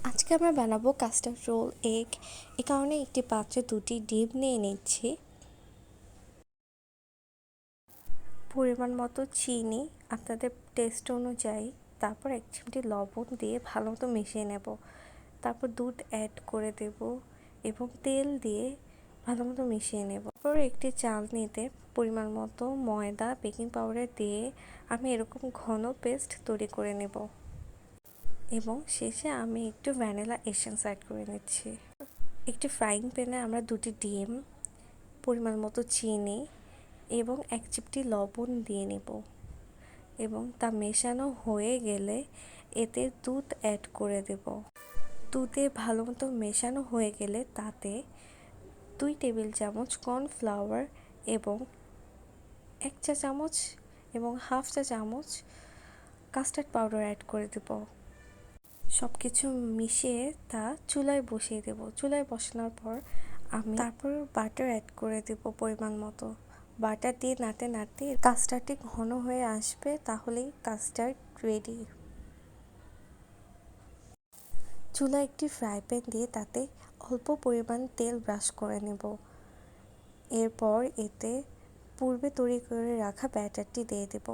আজকে আমরা বানাবো কাস্টার্ড রোল এগ। এ কারণে একটি পাত্রে 2টি ডিম নিয়ে নিচ্ছি, পরিমাণ মতো চিনি আপনাদের টেস্ট অনুযায়ী, তারপর 1 চিমটি লবণ দিয়ে ভালো মতো মিশিয়ে নেব। তারপর দুধ অ্যাড করে দেব এবং তেল দিয়ে ভালো মতো মিশিয়ে নেব। তারপর একটি চালনিতে পরিমাণ মতো ময়দা, বেকিং পাউডার দিয়ে আমি এরকম ঘন পেস্ট তৈরি করে নেব এবং শেষে আমি একটু ভ্যানিলা এসেন্স অ্যাড করে নিচ্ছি। একটি ফ্রাইং প্যানে আমরা 2টি ডিম, পরিমাণ মতো চিনি এবং 1 চিমটি লবণ দিয়ে নেব এবং তা মেশানো হয়ে গেলে এতে দুধ অ্যাড করে দেব। দুধে ভালো মতো মেশানো হয়ে গেলে তাতে 2 টেবিল চামচ কর্নফ্লাওয়ার এবং 1 চা চামচ এবং হাফ চা চামচ কাস্টার্ড পাউডার অ্যাড করে দেব। সব কিছু মিশিয়ে তা চুলায় বসিয়ে দেব। চুলায় বসানোর পর আমি তারপর বাটার অ্যাড করে দেব পরিমাণ মতো। বাটার দিয়ে নাড়তে নাড়তে কাস্টার্ডটি ঘন হয়ে আসবে, তাহলেই কাস্টার্ড রেডি। চুলায় একটি ফ্রাই প্যান দিয়ে তাতে অল্প পরিমাণ তেল ব্রাশ করে নেব। এরপর এতে পূর্বে তৈরি করে রাখা ব্যাটারটি দিয়ে দেব।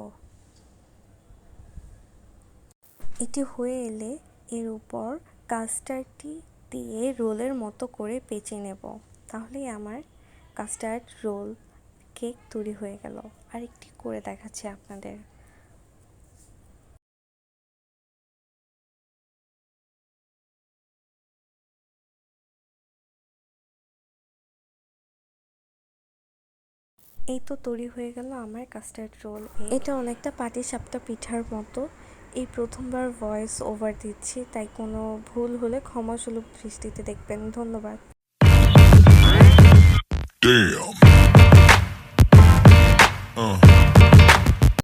এটি হয়ে এলে এর উপর কাস্টার্ডটি দিয়ে রোলের মতো করে পেঁচে নেব। তাহলেই আমার কাস্টার্ড রোল কেক তৈরি হয়ে গেল। আরেকটি করে দেখাচ্ছি আপনাদের। এই তো তৈরি হয়ে গেল আমার কাস্টার্ড রোল। এটা অনেকটা পাটিসাপটা পিঠার মতো। এই প্রথমবার ভয়েস ওভার দিচ্ছি, তাই কোনো ভুল হলে ক্ষমাসুলভ দৃষ্টিতে দেখবেন। ধন্যবাদ। Damn.